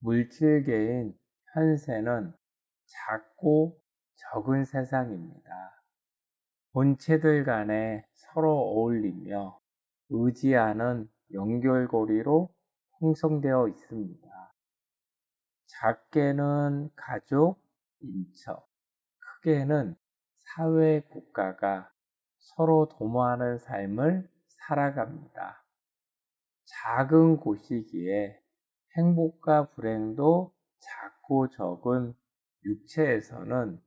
물질계인 현세는 작고 적은 세상입니다. 본체들 간에 서로 어울리며 의지하는 연결고리로 형성되어 있습니다. 작게는 가족, 인처, 크게는 사회, 국가가 서로 도모하는 삶을 살아갑니다. 작은 곳이기에 행복과 불행도 작고 적은 육체에서는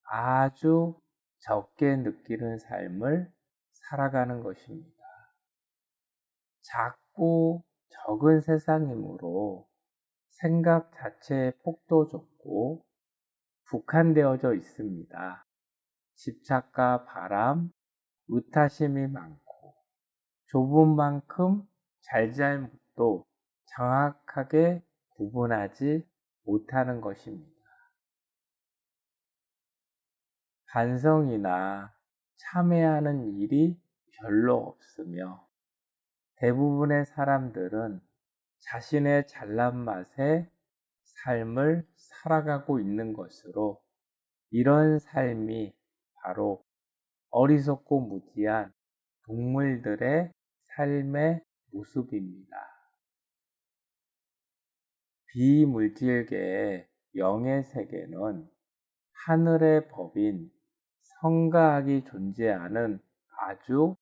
아주 적게 느끼는 삶을 살아가는 것입니다. 작고 적은 세상이므로 생각 자체의 폭도 좁고 국한되어져 있습니다. 집착과 바람, 의타심이 많고 좁은 만큼 잘잘못도 정확하게 구분하지 못하는 것입니다. 반성이나 참회하는 일이 별로 없으며 대부분의 사람들은 자신의 잘난 맛의 삶을 살아가고 있는 것으로 이런 삶이 바로 어리석고 무지한 동물들의 삶의 모습입니다. 비물질계의 영의 세계는 하늘의 법인 성가학이 존재하는 아주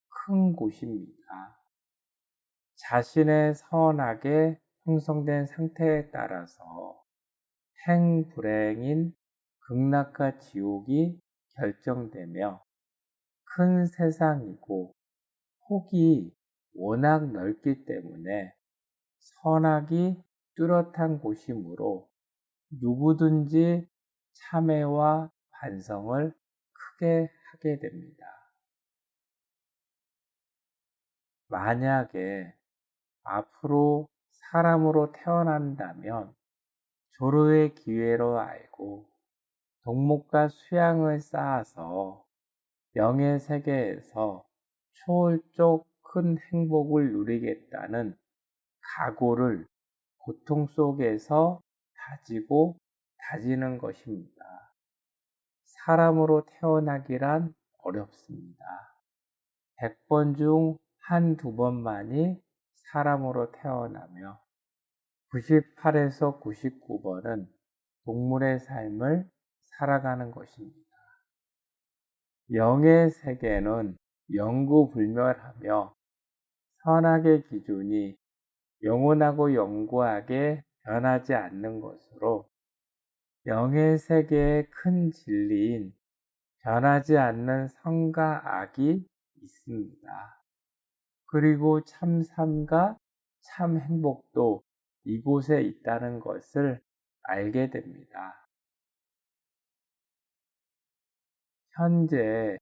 큰 곳입니다. 자신의 선악에 형성된 상태에 따라서 행불행인 극락과 지옥이 결정되며 큰 세상이고 폭이 워낙 넓기 때문에 선악이 뚜렷한 곳이므로 누구든지 참회와 반성을 크게 하게 됩니다. 만약에 앞으로 사람으로 태어난다면 조로의 기회로 알고 동목과 수양을 쌓아서 영의 세계에서 초월적 큰 행복을 누리겠다는 각오를 고통 속에서 다지고 다지는 것입니다. 사람으로 태어나기란 어렵습니다. 100번 중 한두 번만이 사람으로 태어나며 98에서 99번은 동물의 삶을 살아가는 것입니다. 영의 세계는 영구불멸하며 선악의 기준이 영원하고 영구하게 변하지 않는 것으로 영의 세계의 큰 진리인 변하지 않는 선과 악이 있습니다. 그리고 참 삶과 참 행복도 이곳에 있다는 것을 알게 됩니다. 현재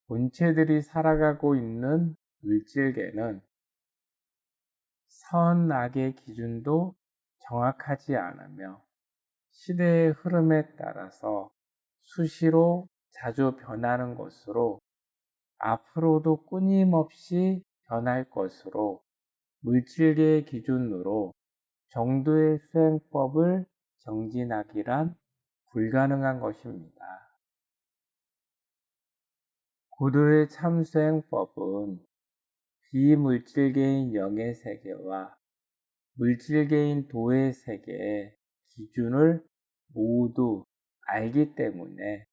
본체들이 살아가고 있는 물질계는 선악의 기준도 정확하지 않으며 시대의 흐름에 따라서 수시로 자주 변하는 것으로 앞으로도 끊임없이 변할 것으로 물질계의 기준으로 정도의 수행법을 정진하기란 불가능한 것입니다. 고도의 참수행법은 비물질계인 영의 세계와 물질계인 도의 세계의 기준을 모두 알기 때문에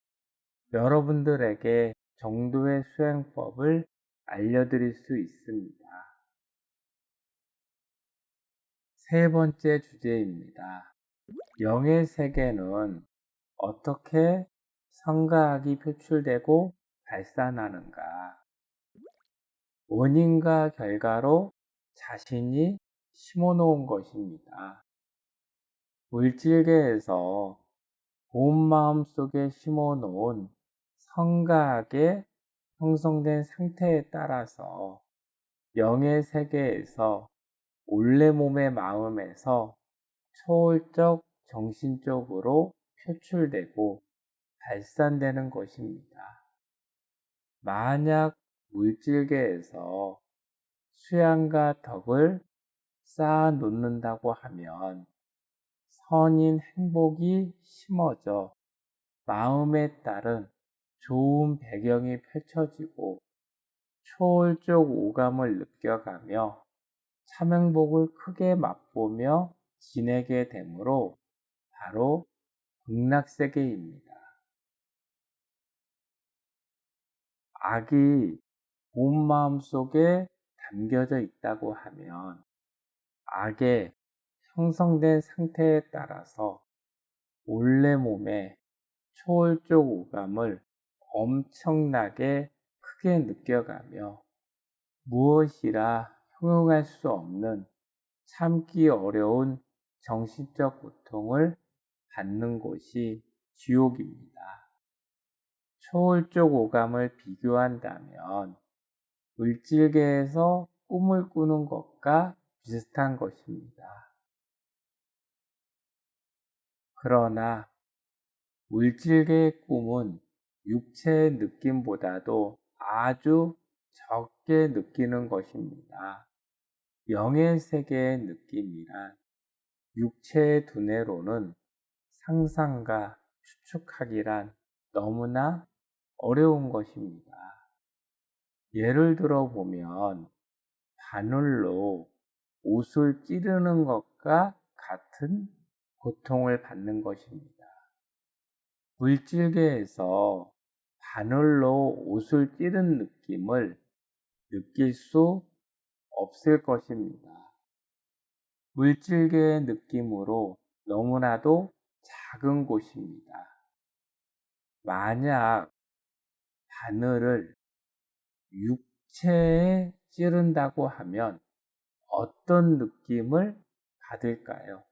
여러분들에게 정도의 수행법을 알려드릴 수 있습니다. 세 번째 주제입니다. 영의 세계는 어떻게 선과 악이 표출되고 발산하는가? 원인과 결과로 자신이 심어놓은 것입니다. 물질계에서 본 마음 속에 심어놓은 선과 악의 형성된 상태에 따라서 영의 세계에서 본래 몸의 마음에서 초월적 정신적으로 표출되고 발산되는 것입니다. 만약 물질계에서 수양과 덕을 쌓아 놓는다고 하면 선인 행복이 심어져 마음에 따른 좋은 배경이 펼쳐지고 초월적 오감을 느껴가며 참 행복을 크게 맛보며 지내게 되므로 바로 극락세계입니다. 악이 온 마음 속에 담겨져 있다고 하면 악의 형성된 상태에 따라서 원래 몸에 초월적 오감을 엄청나게 크게 느껴가며 무엇이라 형용할 수 없는 참기 어려운 정신적 고통을 받는 곳이 지옥입니다. 초월적 오감을 비교한다면 물질계에서 꿈을 꾸는 것과 비슷한 것입니다. 그러나 물질계의 꿈은 육체의 느낌보다도 아주 적게 느끼는 것입니다. 영의 세계의 느낌이란 육체의 두뇌로는 상상과 추측하기란 너무나 어려운 것입니다. 예를 들어 보면 바늘로 옷을 찌르는 것과 같은 고통을 받는 것입니다. 물질계에서 바늘로 옷을 찌른 느낌을 느낄 수 없을 것입니다. 물질계의 느낌으로 너무나도 작은 곳입니다. 만약 바늘을 육체에 찌른다고 하면 어떤 느낌을 받을까요?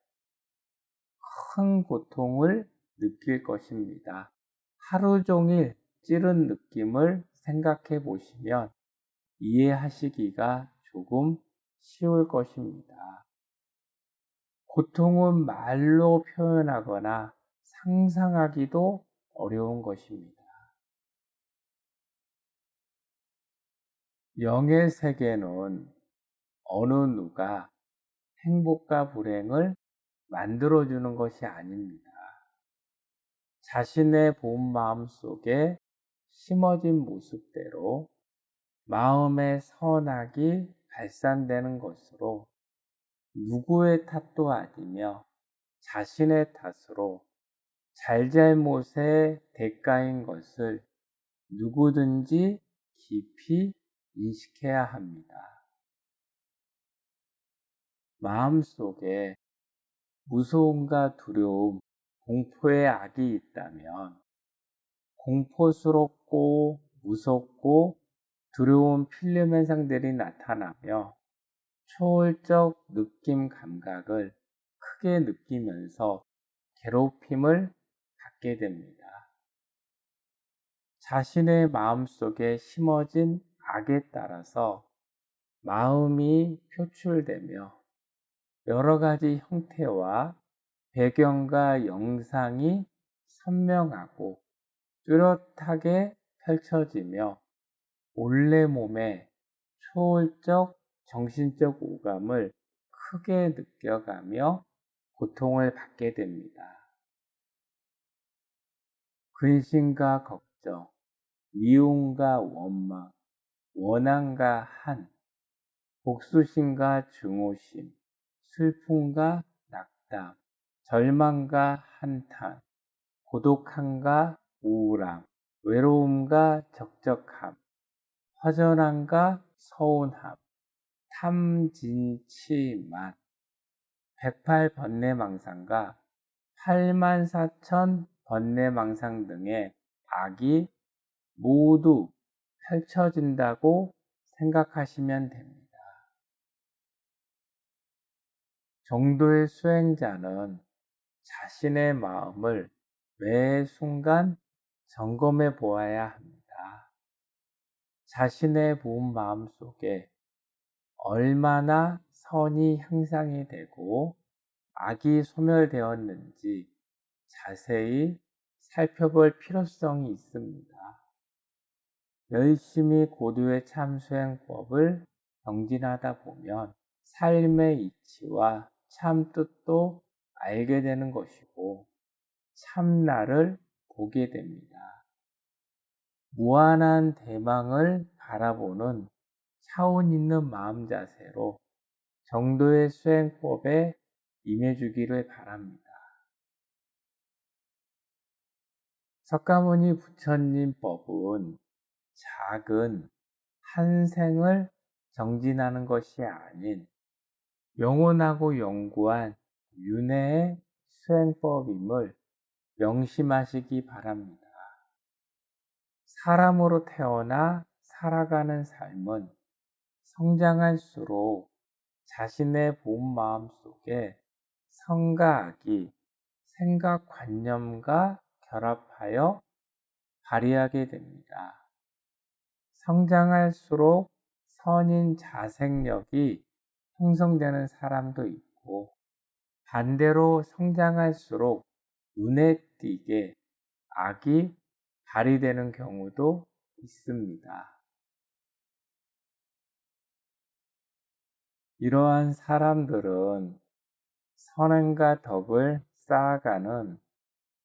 큰 고통을 느낄 것입니다. 하루 종일 찌른 느낌을 생각해 보시면 이해하시기가 조금 쉬울 것입니다. 고통은 말로 표현하거나 상상하기도 어려운 것입니다. 영의 세계는 어느 누가 행복과 불행을 만들어주는 것이 아닙니다. 자신의 본 마음 속에 심어진 모습대로 마음의 선악이 발산되는 것으로 누구의 탓도 아니며 자신의 탓으로 잘잘못의 대가인 것을 누구든지 깊이 인식해야 합니다. 마음속에 무서움과 두려움, 공포의 악이 있다면 공포스럽고 무섭고 두려운 필름 현상들이 나타나며 초월적 느낌 감각을 크게 느끼면서 괴롭힘을 받게 됩니다. 자신의 마음속에 심어진 악에 따라서 마음이 표출되며 여러 가지 형태와 배경과 영상이 선명하고 뚜렷하게 펼쳐지며 본래 몸의 초월적 정신적 오감을 크게 느껴가며 고통을 받게 됩니다. 근심과 걱정, 미움과 원망, 원한과 한, 복수심과 증오심, 슬픔과 낙담, 절망과 한탄, 고독함과 우울함, 외로움과 적적함, 허전함과 서운함, 탐진치만, 108번뇌망상과 84,000번뇌망상 등의 악이 모두 펼쳐진다고 생각하시면 됩니다. 정도의 수행자는 자신의 마음을 매 순간 점검해 보아야 합니다. 자신의 본 마음 속에 얼마나 선이 향상이 되고 악이 소멸되었는지 자세히 살펴볼 필요성이 있습니다. 열심히 고도의 참수행법을 경진하다 보면 삶의 이치와 참 뜻도 알게 되는 것이고 참나를 보게 됩니다. 무한한 대망을 바라보는 차원 있는 마음 자세로 정도의 수행법에 임해주기를 바랍니다. 석가모니 부처님 법은 작은 한 생을 정진하는 것이 아닌 영원하고 영구한 윤회의 수행법임을 명심하시기 바랍니다. 사람으로 태어나 살아가는 삶은 성장할수록 자신의 본 마음 속에 성과 악이 생각관념과 결합하여 발휘하게 됩니다. 성장할수록 선인 자생력이 형성되는 사람도 있고 반대로 성장할수록 눈에 띄게 악이 발휘되는 경우도 있습니다. 이러한 사람들은 선행과 덕을 쌓아가는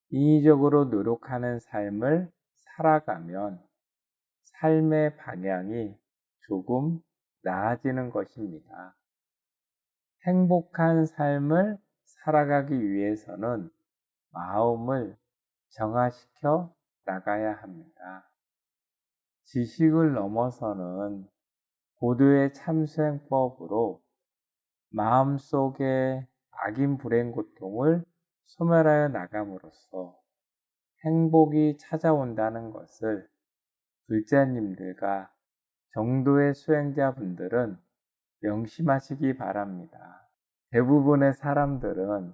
인위적으로 노력하는 삶을 살아가면 삶의 방향이 조금 나아지는 것입니다. 행복한 삶을 살아가기 위해서는 마음을 정화시켜 나가야 합니다. 지식을 넘어서는 고도의 참수행법으로 마음속의 악인 불행 고통을 소멸하여 나감으로써 행복이 찾아온다는 것을 불자님들과 정도의 수행자분들은 명심하시기 바랍니다. 대부분의 사람들은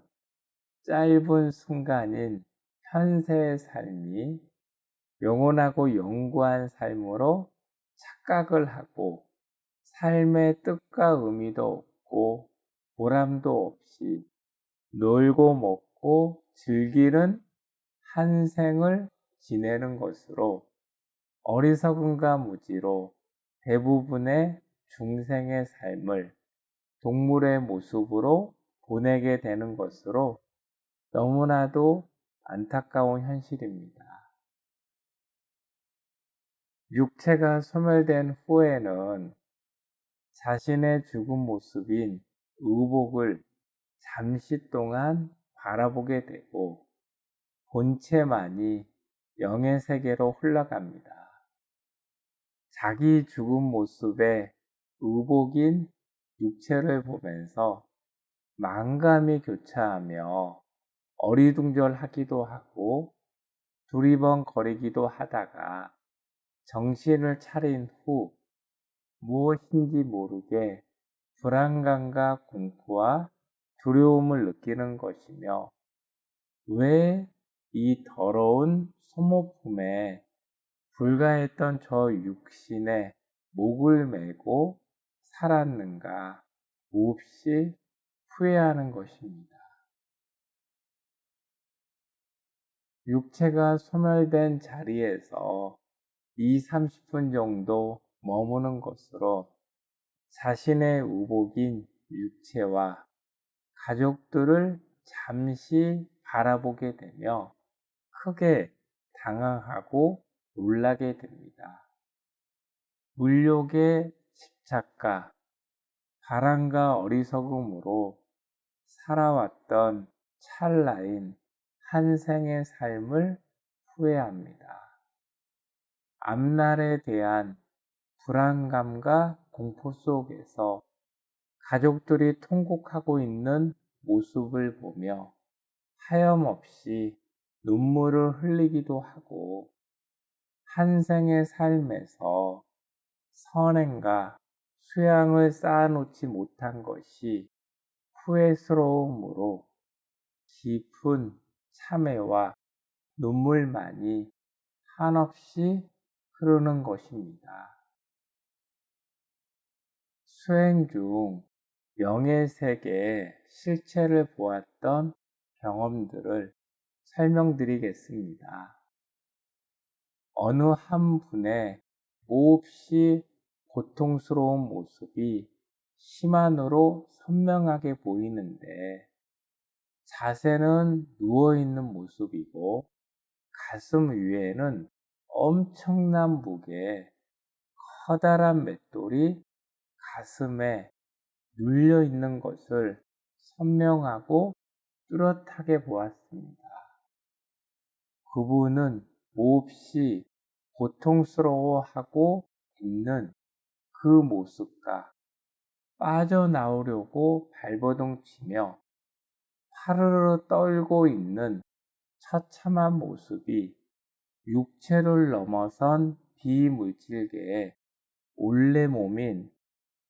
짧은 순간인 현세의 삶이 영원하고 영구한 삶으로 착각을 하고 삶의 뜻과 의미도 없고 보람도 없이 놀고 먹고 즐기는 한 생을 지내는 것으로 어리석음과 무지로 대부분의 중생의 삶을 동물의 모습으로 보내게 되는 것으로 너무나도 안타까운 현실입니다. 육체가 소멸된 후에는 자신의 죽은 모습인 의복을 잠시 동안 바라보게 되고 본체만이 영의 세계로 흘러갑니다. 자기 죽은 모습의 의복인 육체를 보면서 만감이 교차하며 어리둥절하기도 하고 두리번거리기도 하다가 정신을 차린 후 무엇인지 모르게 불안감과 공포와 두려움을 느끼는 것이며 왜 이 더러운 소모품에 불과했던 저 육신에 목을 메고 살았는가 몹시 후회하는 것입니다. 육체가 소멸된 자리에서 20-30분 정도 머무는 것으로 자신의 의복인 육체와 가족들을 잠시 바라보게 되며 크게 당황하고 놀라게 됩니다. 물욕의 집착과 바람과 어리석음으로 살아왔던 찰나인 한 생의 삶을 후회합니다. 앞날에 대한 불안감과 공포 속에서 가족들이 통곡하고 있는 모습을 보며 하염없이 눈물을 흘리기도 하고 한 생의 삶에서 선행과 수양을 쌓아놓지 못한 것이 후회스러움으로 깊은 참회와 눈물만이 한없이 흐르는 것입니다. 수행 중 영의 세계의 실체를 보았던 경험들을 설명드리겠습니다. 어느 한 분의 몹시 고통스러운 모습이 심한으로 선명하게 보이는데 자세는 누워있는 모습이고 가슴 위에는 엄청난 무게, 커다란 맷돌이 가슴에 눌려 있는 것을 선명하고 뚜렷하게 보았습니다. 그분은 몹시 고통스러워하고 있는 그 모습과 빠져나오려고 발버둥 치며 화르르 떨고 있는 처참한 모습이 육체를 넘어선 비물질계의 본래 몸인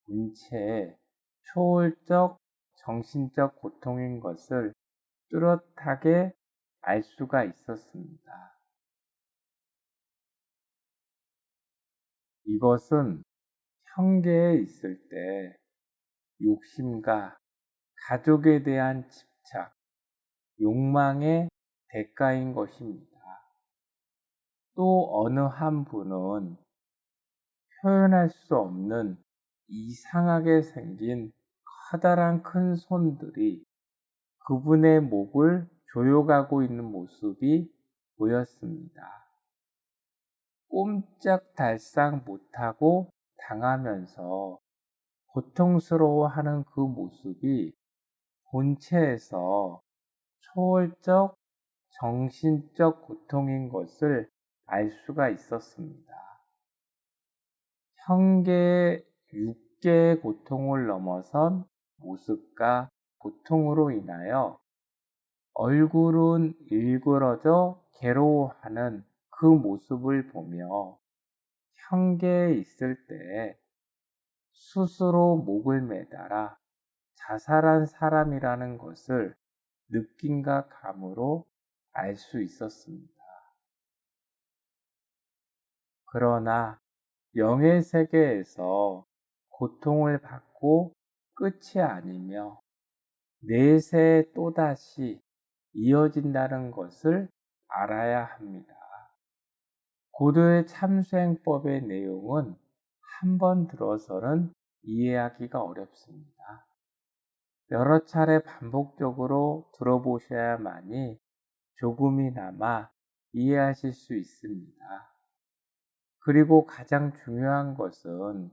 본체의 초월적 정신적 고통인 것을 뚜렷하게 알 수가 있었습니다. 이것은 형계에 있을 때 욕심과 가족에 대한 집착, 욕망의 대가인 것입니다. 또 어느 한 분은 표현할 수 없는 이상하게 생긴 커다란 큰 손들이 그분의 목을 조여가고 있는 모습이 보였습니다. 꼼짝달싹 못하고 당하면서 고통스러워하는 그 모습이 본체에서 초월적 정신적 고통인 것을 알 수가 있었습니다. 형계의 육계의 고통을 넘어선 모습과 고통으로 인하여 얼굴은 일그러져 괴로워하는 그 모습을 보며 형계에 있을 때 스스로 목을 매달아 자살한 사람이라는 것을 느낌과 감으로 알 수 있었습니다. 그러나 영의 세계에서 고통을 받고 끝이 아니며 내세에 또다시 이어진다는 것을 알아야 합니다. 고도의 참수행법의 내용은 한 번 들어서는 이해하기가 어렵습니다. 여러 차례 반복적으로 들어보셔야만이 조금이나마 이해하실 수 있습니다. 그리고 가장 중요한 것은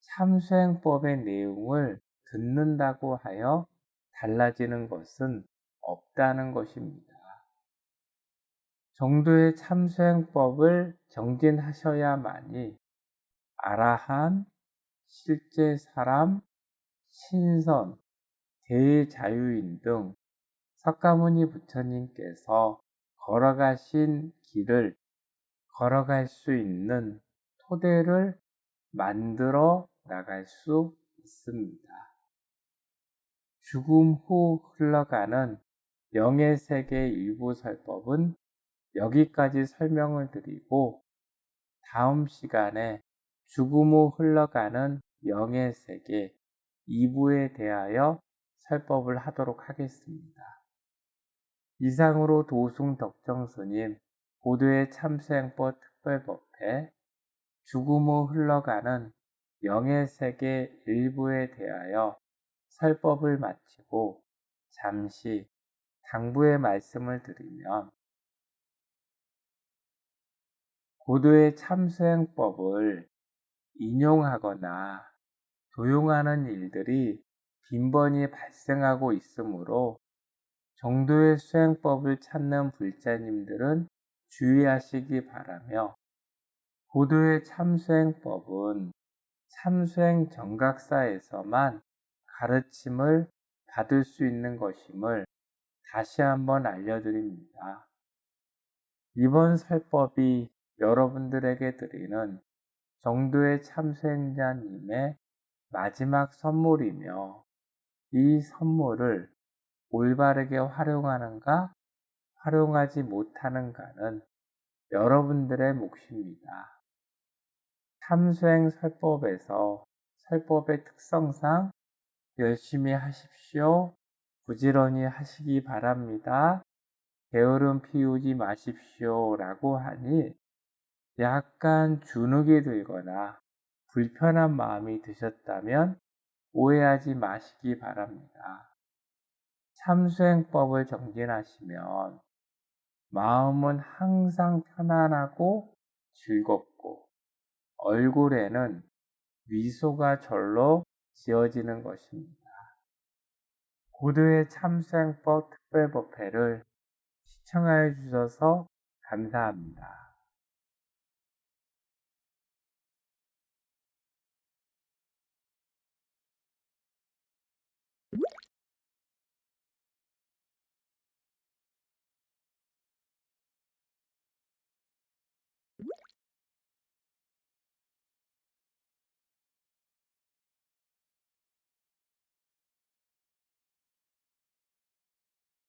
참수행법의 내용을 듣는다고 하여 달라지는 것은 없다는 것입니다. 정도의 참수행법을 정진하셔야만이 아라한, 실제 사람, 신선, 대자유인 등 석가모니 부처님께서 걸어가신 길을 걸어갈 수 있는 토대를 만들어 나갈 수 있습니다. 죽음 후 흘러가는 영의 세계 일부 설법은 여기까지 설명을 드리고 다음 시간에 죽음 후 흘러가는 영의 세계 2부에 대하여 설법을 하도록 하겠습니다. 이상으로 도승 덕정스님 고도의 참수행법 특별법회 죽음 후 흘러가는 영의 세계 일부에 대하여 설법을 마치고 잠시 당부의 말씀을 드리면 고도의 참수행법을 인용하거나 도용하는 일들이 빈번히 발생하고 있으므로 정도의 수행법을 찾는 불자님들은 주의하시기 바라며 고도의 참수행법은 참수행 정각사에서만 가르침을 받을 수 있는 것임을 다시 한번 알려드립니다. 이번 설법이 여러분들에게 드리는 정도의 참수행자님의 마지막 선물이며 이 선물을 올바르게 활용하는가 활용하지 못하는가는 여러분들의 몫입니다. 참수행 설법에서 설법의 특성상 열심히 하십시오. 부지런히 하시기 바랍니다. 게으름 피우지 마십시오 라고 하니 약간 주눅이 들거나 불편한 마음이 드셨다면 오해하지 마시기 바랍니다. 참수행법을 정진하시면 마음은 항상 편안하고 즐겁고 얼굴에는 미소가 절로 지어지는 것입니다. 고도의 참수행법 특별법회를 시청하여 주셔서 감사합니다.